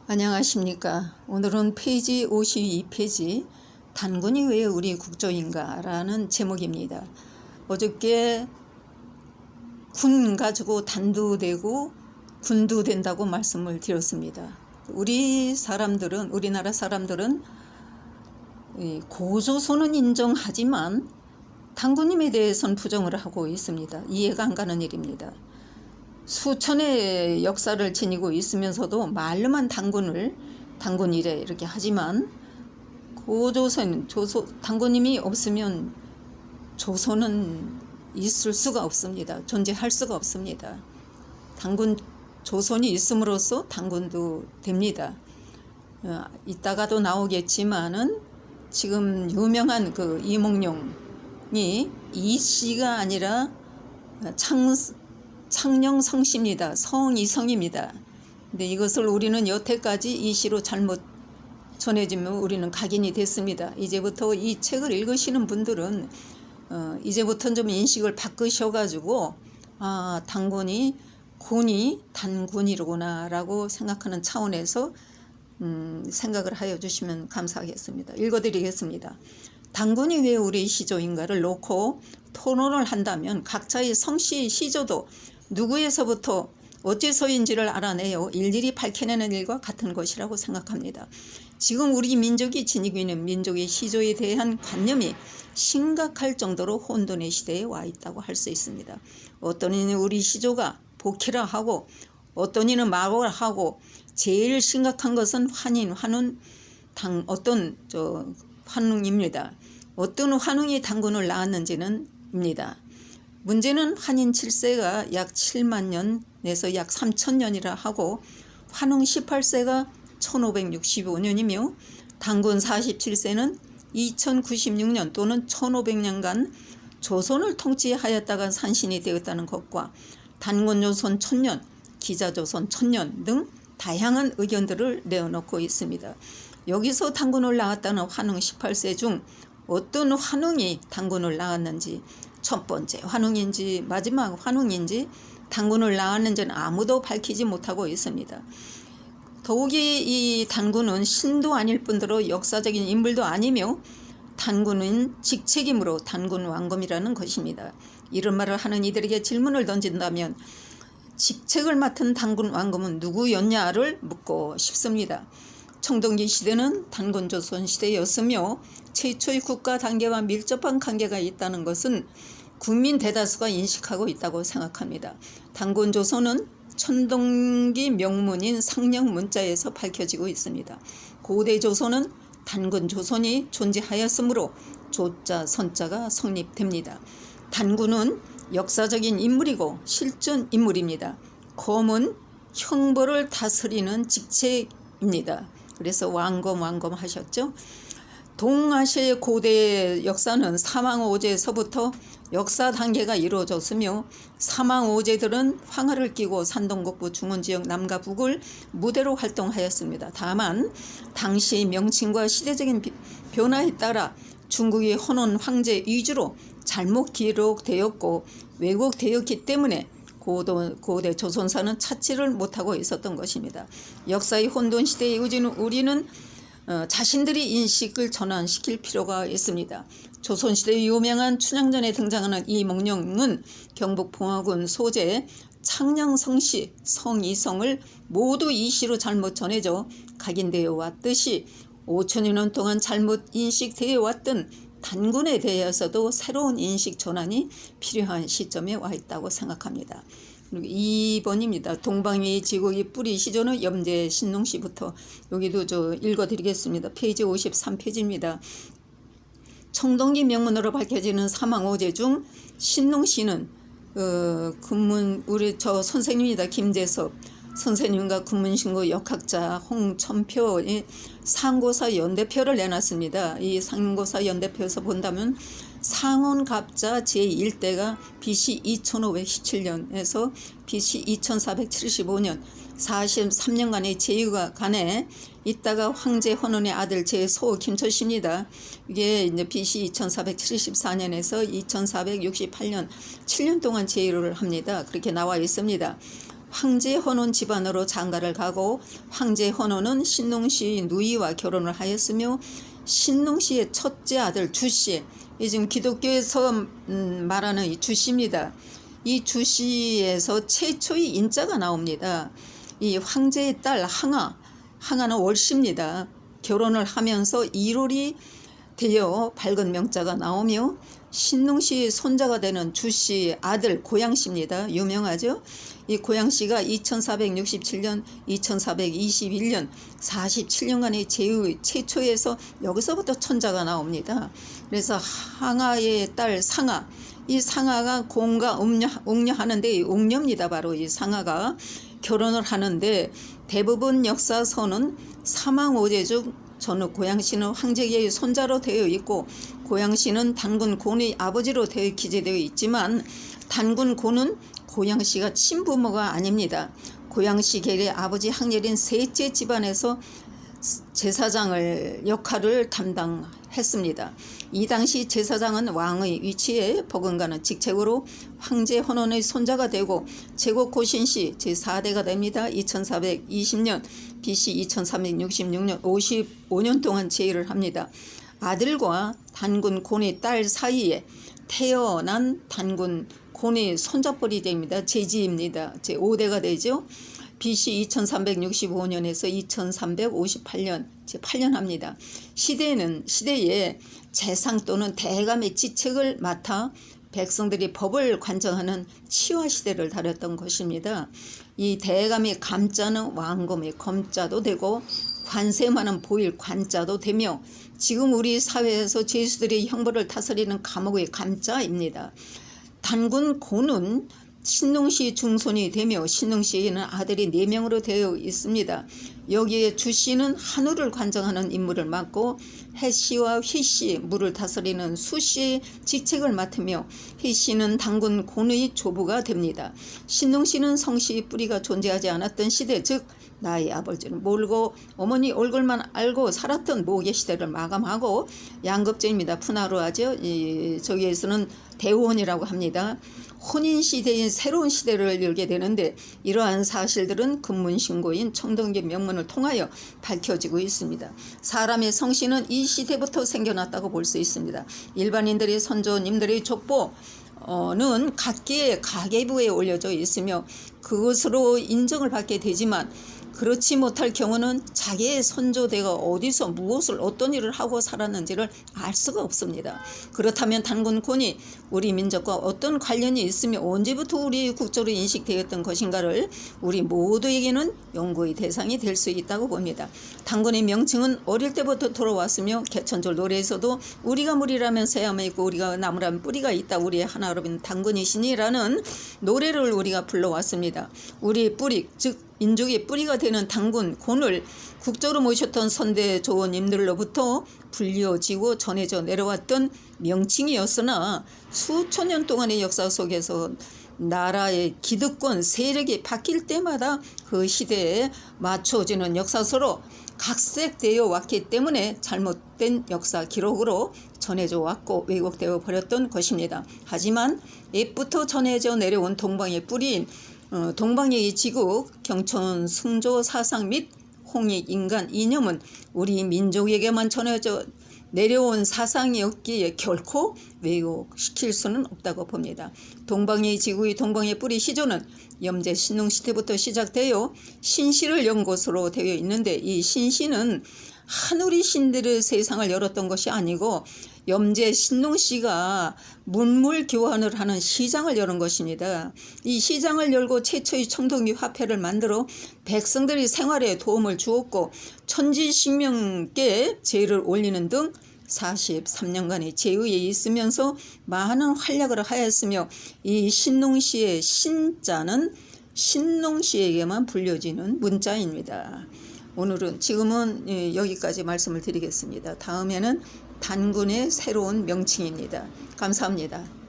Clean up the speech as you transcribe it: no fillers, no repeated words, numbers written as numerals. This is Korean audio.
안녕하십니까. 오늘은 페이지 52페이지 단군이 왜 우리 국조인가 라는 제목입니다. 어저께 군 가지고 단도 되고 군도 된다고 말씀을 드렸습니다. 우리나라 사람들은 고조선은 인정하지만 단군님에 대해서는 부정을 하고 있습니다. 이해가 안 가는 일입니다. 수천의 역사를 지니고 있으면서도 말로만 단군이래 이렇게 하지만 단군님이 없으면 조선은 있을 수가 없습니다. 존재할 수가 없습니다. 조선이 있음으로써 단군도 됩니다. 이따가도 나오겠지만은 지금 유명한 그 이몽룡이 이씨가 아니라 창녕성씨입니다. 성이성입니다. 근데 이것을 우리는 여태까지 이씨로 잘못 전해지면 우리는 각인이 됐습니다. 이제부터 이 책을 읽으시는 분들은 이제부터는 좀 인식을 바꾸셔가지고 군이 단군이로구나 라고 생각하는 차원에서 생각을 하여 주시면 감사하겠습니다. 읽어드리겠습니다. 단군이 왜 우리 시조인가를 놓고 토론을 한다면 각자의 성씨 시조도 누구에서부터 어째서인지를 알아내어 일일이 밝혀내는 일과 같은 것이라고 생각합니다. 지금 우리 민족이 지니고 있는 민족의 시조에 대한 관념이 심각할 정도로 혼돈의 시대에 와 있다고 할 수 있습니다. 어떤 이는 우리 시조가 복희라 하고 어떤 이는 마고라 하고 제일 심각한 것은 환웅입니다. 어떤 환웅이 단군을 낳았는지는입니다. 문제는 환인 7세가 약 7만 년에서 약 3,000년이라 하고 환웅 18세가 1565년이며 단군 47세는 2096년 또는 1500년간 조선을 통치하였다가 산신이 되었다는 것과 단군조선 1000년, 기자조선 1000년 등 다양한 의견들을 내어놓고 있습니다. 여기서 단군을 낳았다는 환웅 18세 중 어떤 환웅이 단군을 낳았는지, 첫 번째 환웅인지 마지막 환웅인지 단군을 낳았는지는 아무도 밝히지 못하고 있습니다. 더욱이 이 단군은 신도 아닐 뿐더러 역사적인 인물도 아니며 단군은 직책이므로 단군 왕검이라는 것입니다. 이런 말을 하는 이들에게 질문을 던진다면 직책을 맡은 단군 왕검은 누구였냐를 묻고 싶습니다. 청동기 시대는 단군조선 시대였으며 최초의 국가 단계와 밀접한 관계가 있다는 것은 국민 대다수가 인식하고 있다고 생각합니다. 단군조선은 청동기 명문인 상령문자에서 밝혀지고 있습니다. 고대 조선은 단군조선이 존재하였으므로 조자 선자가 성립됩니다. 단군은 역사적인 인물이고 실존 인물입니다. 검은 형벌을 다스리는 직책입니다. 그래서 왕검 하셨죠. 동아시아의 고대 역사는 사망오제에서부터 역사 단계가 이루어졌으며 사망오제들은 황화를 끼고 산동국부 중원지역 남과 북을 무대로 활동하였습니다. 다만 당시 명칭과 시대적인 변화에 따라 중국의 헌원 황제 위주로 잘못 기록되었고 왜곡되었기 때문에 고대 조선사는 찾지를 못하고 있었던 것입니다. 역사의 혼돈 시대에 우리는 자신들이 인식을 전환시킬 필요가 있습니다. 조선시대 유명한 춘향전에 등장하는 이몽룡은 경북봉화군 소재 창녕성씨 성이성을 모두 이씨로 잘못 전해져 각인되어 왔듯이 5천여 년 동안 잘못 인식되어 왔던 단군에 대해서도 새로운 인식 전환이 필요한 시점에 와 있다고 생각합니다. 2번입니다. 동방의 지국의 뿌리 시조는 염제 신농씨부터 여기도 읽어드리겠습니다. 페이지 53페이지입니다. 청동기 명문으로 밝혀지는 사망오제 중 신농씨는 우리 선생님이다. 김재섭 선생님과 군문신고 역학자 홍천표의 상고사 연대표를 내놨습니다. 이 상고사 연대표에서 본다면 상원갑자 제1대가 BC 2517년에서 BC 2475년 43년간의 제휴가 간에 있다가 황제 헌원의 아들 제소 김철씨입니다. 이게 이제 BC 2474년에서 2468년 7년 동안 제휴를 합니다. 그렇게 나와 있습니다. 황제 헌원 집안으로 장가를 가고 황제 헌원은 신농시 누이와 결혼을 하였으며 신농시의 첫째 아들 주씨, 이 지금 기독교에서 말하는 이 주씨입니다. 이 주씨에서 최초의 인자가 나옵니다. 이 황제의 딸 항아는 월씨입니다. 결혼을 하면서 1월이 되어 밝은 명자가 나오며 신농시 손자가 되는 주씨 아들 고양씨입니다. 유명하죠? 이 고양씨가 2467년, 2421년 47년간의 제의 최초에서 여기서부터 천자가 나옵니다. 그래서 항아의 딸 상아, 이 상아가 공과 옥녀하는데 옥녀입니다. 바로 이 상아가 결혼을 하는데 대부분 역사서는 사망오제 중 전후 고양씨는 황제계의 손자로 되어 있고 고양씨는 단군 곤의 아버지로 기재되어 있지만 단군 곤은 고양씨가 친부모가 아닙니다. 고양씨 계의 아버지 항렬인 셋째 집안에서 제사장을 역할을 담당했습니다. 이 당시 제사장은 왕의 위치에 버금가는 직책으로 황제 헌원의 손자가 되고 제국 고신씨 제4대가 됩니다. 2420년 BC 2366년 55년 동안 제의를 합니다. 아들과 단군 곤의 딸 사이에 태어난 단군 곤의 손자뻘이 됩니다. 제지입니다. 제5대가 되죠. BC 2365년에서 2358년 제8년 합니다. 시대에 재상 또는 대감의 직책을 맡아 백성들이 법을 관정하는 치화 시대를 다뤘던 것입니다. 이 대감의 감자는 왕검의 검자도 되고 관세마는 보일 관자도 되며 지금 우리 사회에서 죄수들의 형벌을 다스리는 감옥의 감자입니다. 단군 곤은 신농시 중손이 되며 신농시에는 아들이 4명으로 되어 있습니다. 여기에 주씨는 한우를 관정하는 임무를 맡고 해씨와 휘씨 물을 다스리는 수씨의 직책을 맡으며 휘씨는 단군 곤의 조부가 됩니다. 신농시는 성씨의 뿌리가 존재하지 않았던 시대, 즉 나의 아버지를 모르고 어머니 얼굴만 알고 살았던 모계 시대를 마감하고 양급제입니다. 푸나루하죠. 저기에서는 대혼이라고 합니다. 혼인 시대인 새로운 시대를 열게 되는데 이러한 사실들은 금문신고인 청동기 명문을 통하여 밝혀지고 있습니다. 사람의 성씨는 이 시대부터 생겨났다고 볼 수 있습니다. 일반인들의 선조님들의 족보는 각기의 가계부에 올려져 있으며 그것으로 인정을 받게 되지만 그렇지 못할 경우는 자기의 선조대가 어디서 무엇을 어떤 일을 하고 살았는지를 알 수가 없습니다. 그렇다면 단군 곤이 우리 민족과 어떤 관련이 있으며 언제부터 우리 국조로 인식되었던 것인가를 우리 모두에게는 연구의 대상이 될 수 있다고 봅니다. 단군의 명칭은 어릴 때부터 들어왔으며 개천절 노래에서도 우리가 물이라면 새야만 있고 우리가 나무라면 뿌리가 있다. 우리의 하나로는 단군이시니라는 노래를 우리가 불러왔습니다. 우리의 뿌리, 즉 민족의 뿌리가 되는 단군 곤을 국조로 모셨던 선대 조원님들로부터 불려지고 전해져 내려왔던 명칭이었으나 수천 년 동안의 역사 속에서 나라의 기득권 세력이 바뀔 때마다 그 시대에 맞춰지는 역사서로 각색되어 왔기 때문에 잘못된 역사 기록으로 전해져 왔고 왜곡되어 버렸던 것입니다. 하지만 옛부터 전해져 내려온 동방의 뿌리인 동방의 지국, 경천 승조 사상 및 홍익 인간 이념은 우리 민족에게만 전해져 내려온 사상이었기에 결코 왜곡시킬 수는 없다고 봅니다. 동방의 지구의 동방의 뿌리 시조는 염제 신농시대부터 시작되어 신시를 연 곳으로 되어 있는데 이 신시는 하늘이 신들의 세상을 열었던 것이 아니고 염제 신농씨가 문물 교환을 하는 시장을 여는 것입니다. 이 시장을 열고 최초의 청동기 화폐를 만들어 백성들의 생활에 도움을 주었고 천지신명께 제를 올리는 등 43년간의 제의에 있으면서 많은 활약을 하였으며 이 신농씨의 신자는 신농씨에게만 불려지는 문자입니다. 지금은 여기까지 말씀을 드리겠습니다. 다음에는 단군의 새로운 명칭입니다. 감사합니다.